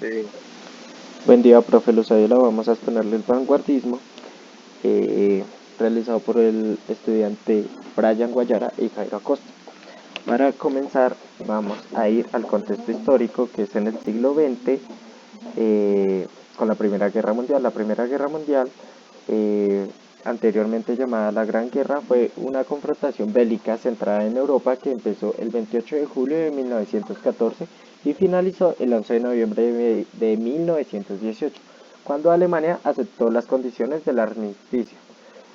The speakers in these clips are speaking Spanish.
Sí. Buen día, profe Luzadela. Vamos a exponerle el vanguardismo eh, realizado por el estudiante Brian Guayara y Jairo Acosta. Para comenzar, vamos a ir al contexto histórico que es en el siglo XX con la Primera Guerra Mundial. La Primera Guerra Mundial, eh, anteriormente llamada la Gran Guerra, fue una confrontación bélica centrada en Europa que empezó el 28 de julio de 1914 y finalizó el 11 de noviembre de 1918, cuando Alemania aceptó las condiciones del armisticio.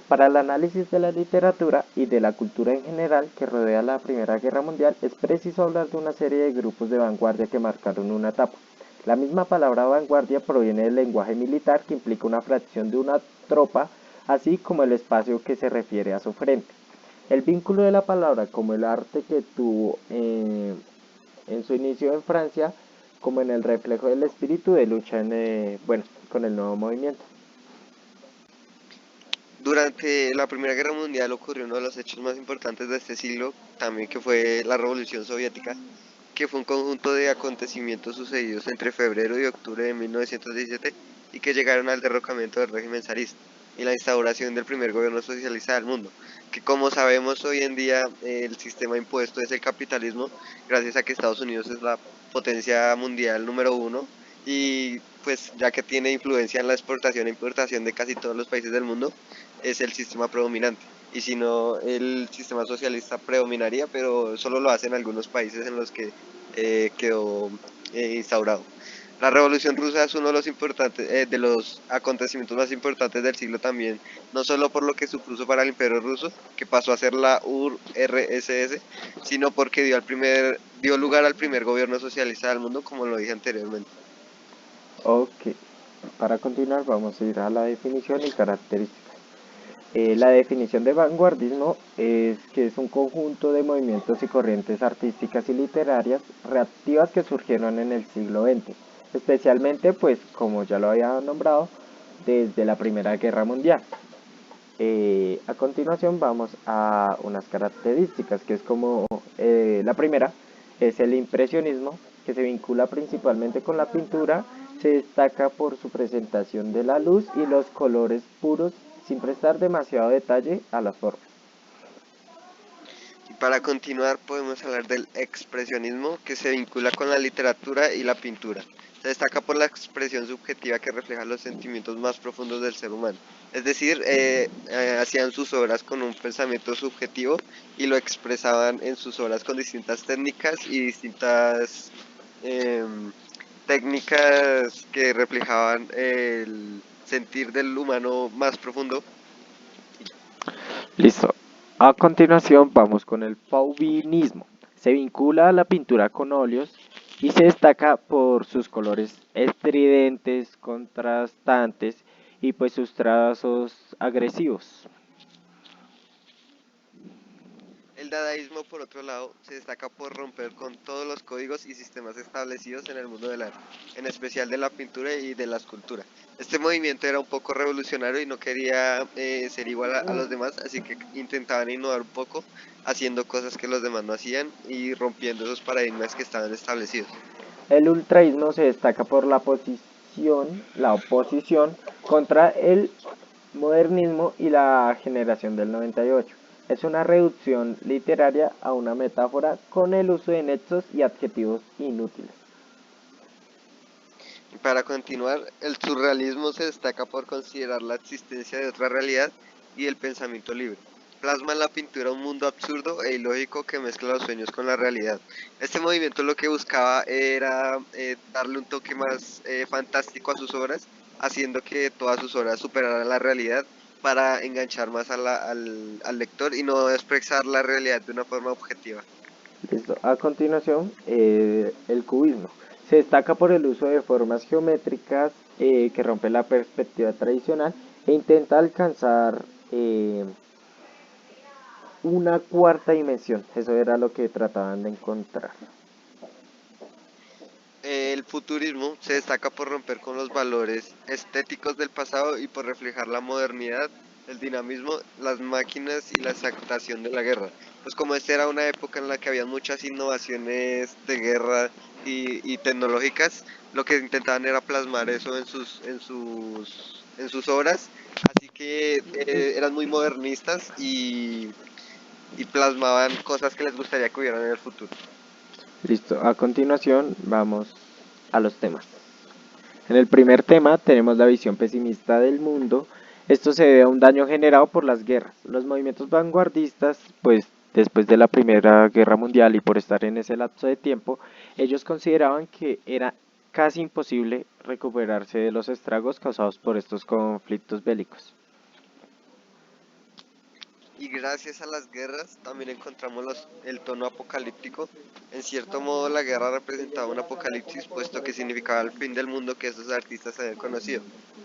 Para el análisis de la literatura y de la cultura en general que rodea la Primera Guerra Mundial, es preciso hablar de una serie de grupos de vanguardia que marcaron una etapa. La misma palabra vanguardia proviene del lenguaje militar que implica una fracción de una tropa, así como el espacio que se refiere a su frente. El vínculo de la palabra como el arte que tuvo en su inicio en Francia, como en el reflejo del espíritu de lucha con el nuevo movimiento. Durante la Primera Guerra Mundial ocurrió uno de los hechos más importantes de este siglo, también que fue la Revolución Soviética, que fue un conjunto de acontecimientos sucedidos entre febrero y octubre de 1917 y que llegaron al derrocamiento del régimen zarista y la instauración del primer gobierno socialista del mundo, que como sabemos hoy en día el sistema impuesto es el capitalismo, gracias a que Estados Unidos es la potencia mundial número uno y pues ya que tiene influencia en la exportación e importación de casi todos los países del mundo, es el sistema predominante. Y si no, el sistema socialista predominaría, pero solo lo hacen algunos países en los que quedó instaurado. La Revolución Rusa es uno de los acontecimientos más importantes del siglo también, no solo por lo que supuso para el Imperio Ruso, que pasó a ser la URSS, sino porque dio lugar al primer gobierno socialista del mundo, como lo dije anteriormente. Ok, para continuar vamos a ir a la definición y características. La definición de vanguardismo es que es un conjunto de movimientos y corrientes artísticas y literarias reactivas que surgieron en el siglo XX, especialmente, pues, como ya lo había nombrado, desde la Primera Guerra Mundial. A continuación vamos a unas características, que es como la primera, es el impresionismo, que se vincula principalmente con la pintura, se destaca por su presentación de la luz y los colores puros sin prestar demasiado detalle a las formas. Y para continuar podemos hablar del expresionismo que se vincula con la literatura y la pintura. Se destaca por la expresión subjetiva que refleja los sentimientos más profundos del ser humano. Es decir, hacían sus obras con un pensamiento subjetivo y lo expresaban en sus obras con distintas técnicas y distintas em, técnicas que reflejaban el sentir del humano más profundo. Listo. A continuación vamos con el fauvinismo. Se vincula a la pintura con óleos y se destaca por sus colores estridentes, contrastantes y pues sus trazos agresivos. El dadaísmo, por otro lado, se destaca por romper con todos los códigos y sistemas establecidos en el mundo del arte, en especial de la pintura y de la escultura. Este movimiento era un poco revolucionario y no quería ser igual a los demás, así que intentaban innovar un poco, haciendo cosas que los demás no hacían y rompiendo esos paradigmas que estaban establecidos. El ultraísmo se destaca por la oposición contra el modernismo y la generación del 98. Es una reducción literaria a una metáfora con el uso de nexos y adjetivos inútiles. Y para continuar, el surrealismo se destaca por considerar la existencia de otra realidad y el pensamiento libre. Plasma en la pintura un mundo absurdo e ilógico que mezcla los sueños con la realidad. Este movimiento lo que buscaba era darle un toque más fantástico a sus obras, haciendo que todas sus obras superaran la realidad para enganchar más al lector y no expresar la realidad de una forma objetiva. Listo. A continuación, el cubismo. Se destaca por el uso de formas geométricas que rompe la perspectiva tradicional e intenta alcanzar una cuarta dimensión. Eso era lo que trataban de encontrar. El futurismo se destaca por romper con los valores estéticos del pasado y por reflejar la modernidad, el dinamismo, las máquinas y la exaltación de la guerra. Pues como esta era una época en la que había muchas innovaciones de guerra y tecnológicas, lo que intentaban era plasmar eso en sus obras, así que eran muy modernistas y plasmaban cosas que les gustaría que hubieran en el futuro. Listo, a continuación vamos a los temas. En el primer tema tenemos la visión pesimista del mundo. Esto se debe a un daño generado por las guerras. Los movimientos vanguardistas, pues después de la Primera Guerra Mundial y por estar en ese lapso de tiempo, ellos consideraban que era casi imposible recuperarse de los estragos causados por estos conflictos bélicos. Y gracias a las guerras también encontramos el tono apocalíptico. En cierto modo la guerra representaba un apocalipsis, puesto que significaba el fin del mundo que estos artistas habían conocido.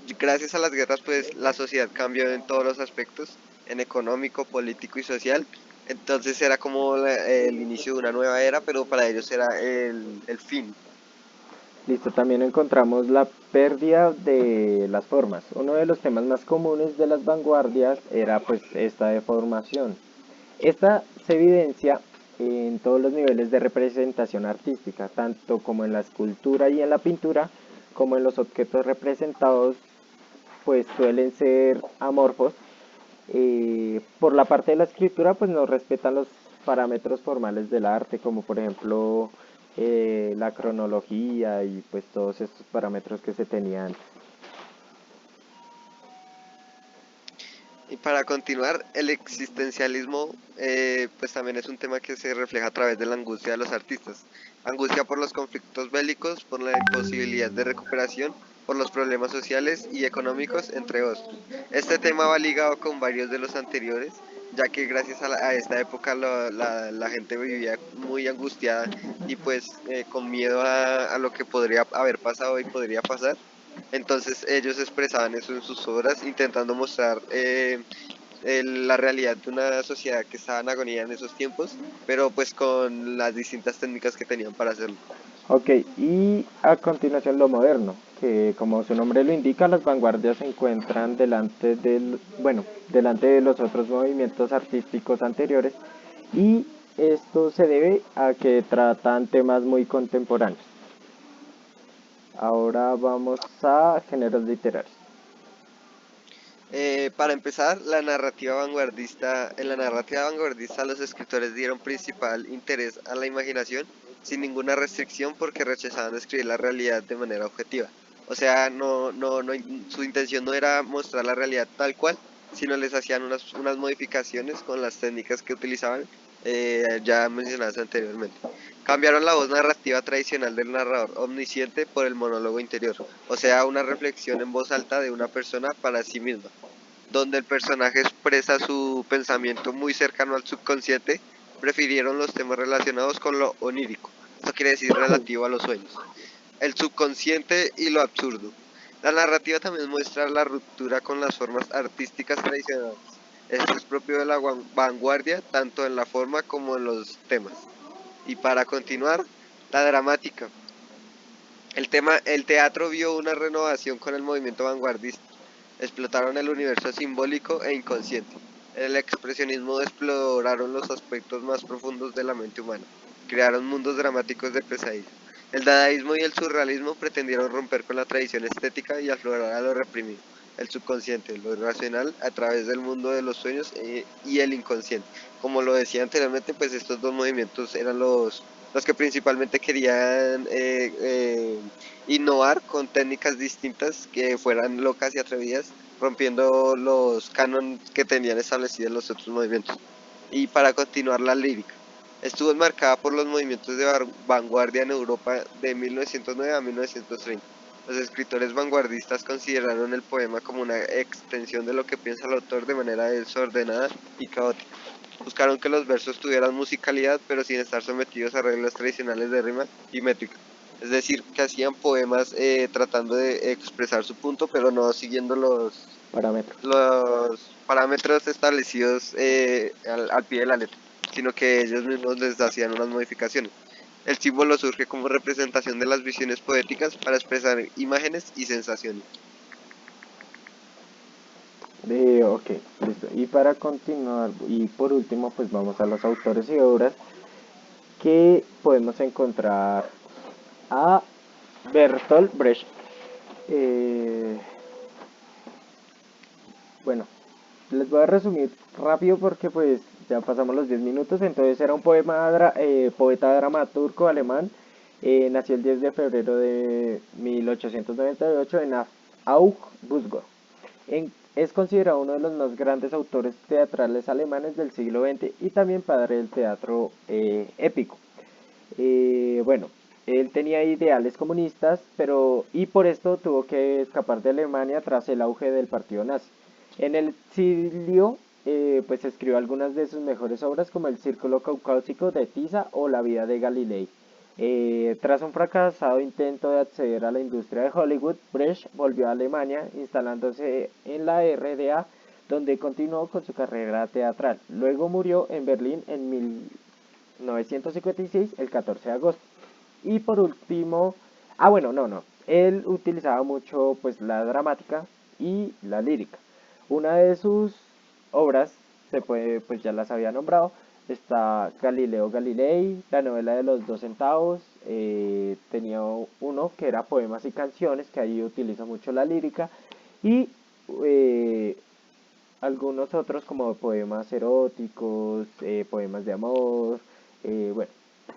Y gracias a las guerras pues la sociedad cambió en todos los aspectos, en económico, político y social. Entonces era como el inicio de una nueva era, pero para ellos era el fin. Listo, también encontramos la pérdida de las formas. Uno de los temas más comunes de las vanguardias era pues esta deformación. Esta se evidencia en todos los niveles de representación artística, tanto como en la escultura y en la pintura, como en los objetos representados, pues suelen ser amorfos. Por la parte de la escritura, pues no respetan los parámetros formales del arte, como por ejemplo la cronología y pues todos estos parámetros que se tenían. Y para continuar, el existencialismo pues también es un tema que se refleja a través de la angustia de los artistas. Angustia por los conflictos bélicos, por la imposibilidad de recuperación, por los problemas sociales y económicos, entre otros. Este tema va ligado con varios de los anteriores, ya que gracias a esta época la gente vivía muy angustiada y pues con miedo a lo que podría haber pasado y podría pasar. Entonces ellos expresaban eso en sus obras, intentando mostrar la realidad de una sociedad que estaba en agonía en esos tiempos, pero pues con las distintas técnicas que tenían para hacerlo. Ok, y a continuación lo moderno, que como su nombre lo indica, las vanguardias se encuentran delante de los otros movimientos artísticos anteriores y esto se debe a que tratan temas muy contemporáneos. Ahora vamos a géneros literarios. Para empezar, la narrativa vanguardista, en la narrativa vanguardista los escritores dieron principal interés a la imaginación sin ninguna restricción porque rechazaban describir la realidad de manera objetiva. O sea, su intención no era mostrar la realidad tal cual, sino les hacían unas modificaciones con las técnicas que utilizaban ya mencionadas anteriormente. Cambiaron la voz narrativa tradicional del narrador omnisciente por el monólogo interior, o sea, una reflexión en voz alta de una persona para sí misma donde el personaje expresa su pensamiento muy cercano al subconsciente, prefirieron los temas relacionados con lo onírico. Esto quiere decir relativo a los sueños. El subconsciente y lo absurdo. La narrativa también muestra la ruptura con las formas artísticas tradicionales. Esto es propio de la vanguardia, tanto en la forma como en los temas. Y para continuar, la dramática. El teatro vio una renovación con el movimiento vanguardista. Explotaron el universo simbólico e inconsciente. En el expresionismo exploraron los aspectos más profundos de la mente humana. Crearon mundos dramáticos de pesadilla. El dadaísmo y el surrealismo pretendieron romper con la tradición estética y aflorar a lo reprimido, el subconsciente, lo irracional, a través del mundo de los sueños y el inconsciente. Como lo decía anteriormente, pues estos dos movimientos eran los que principalmente querían innovar con técnicas distintas que fueran locas y atrevidas, rompiendo los cánones que tenían establecidos los otros movimientos. Y para continuar la lírica, estuvo enmarcada por los movimientos de vanguardia en Europa de 1909 a 1930. Los escritores vanguardistas consideraron el poema como una extensión de lo que piensa el autor de manera desordenada y caótica. Buscaron que los versos tuvieran musicalidad, pero sin estar sometidos a reglas tradicionales de rima y métrica. Es decir, que hacían poemas tratando de expresar su punto, pero no siguiendo Parámetros. los parámetros establecidos al pie de la letra, sino que ellos mismos les hacían unas modificaciones. El símbolo surge como representación de las visiones poéticas para expresar imágenes y sensaciones. Ok, listo. Y para continuar, y por último, pues vamos a los autores y obras que podemos encontrar a Bertolt Brecht. Eh, bueno, les voy a resumir rápido porque pues ya pasamos los 10 minutos. Entonces era un poeta dramaturgo alemán. Nació el 10 de febrero de 1898 en Augsburgo. Es considerado uno de los más grandes autores teatrales alemanes del siglo XX y también padre del teatro épico. Bueno, él tenía ideales comunistas, y por esto tuvo que escapar de Alemania tras el auge del partido nazi. En el exilio, pues escribió algunas de sus mejores obras como El Círculo Caucásico de Tisa o La vida de Galilei. Tras un fracasado intento de acceder a la industria de Hollywood, Brecht volvió a Alemania, instalándose en la RDA, donde continuó con su carrera teatral. Luego murió en Berlín en 1956, el 14 de agosto. Y por último, bueno, no, él utilizaba mucho pues la dramática y la lírica. Una de sus obras, pues ya las había nombrado, está Galileo Galilei, la novela de los 2 centavos, tenía uno que era poemas y canciones, que ahí utiliza mucho la lírica, y eh, algunos otros como poemas eróticos, poemas de amor, bueno,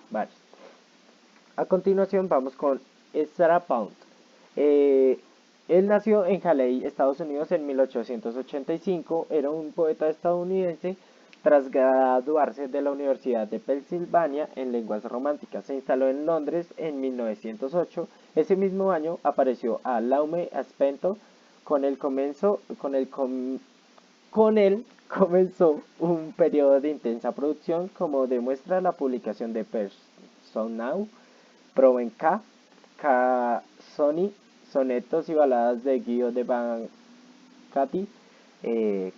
varios. A continuación vamos con Sarah Pound. Eh, Él nació en Halle, Estados Unidos en 1885, era un poeta estadounidense. Tras graduarse de la Universidad de Pensilvania en lenguas románticas, se instaló en Londres en 1908. Ese mismo año apareció a Laume Aspento. Con él comenzó un periodo de intensa producción, como demuestra la publicación de Personnau, Provenca, Casoni, sonetos y baladas de Guido de Bancati,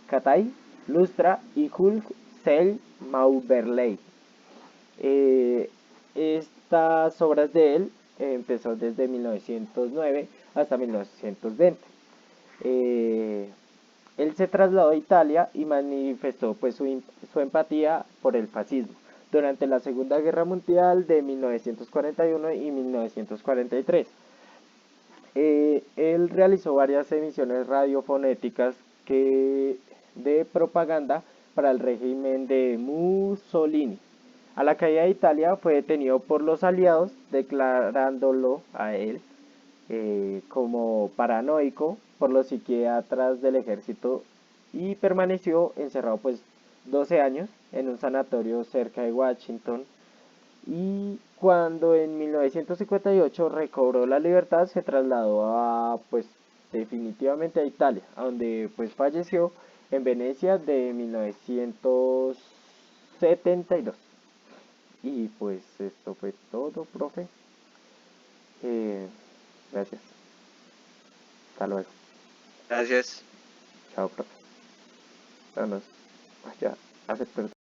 Catay, Lustra y Hulk Cell Mauberley. Estas obras de él empezó desde 1909 hasta 1920. Eh, Él se trasladó a Italia y manifestó pues su empatía por el fascismo durante la Segunda Guerra Mundial de 1941 y 1943. Él realizó varias emisiones radiofonéticas de propaganda para el régimen de Mussolini. A la caída de Italia fue detenido por los aliados, declarándolo a él como paranoico por los psiquiatras del ejército, y permaneció encerrado pues 12 años en un sanatorio cerca de Washington. Y cuando en 1958 recobró la libertad, se trasladó pues definitivamente a Italia, a donde pues falleció en Venecia de 1972. Y pues esto fue todo, profe. Eh, Gracias. Hasta luego. Gracias. Chao, profe. Vámonos. Ya, acepto.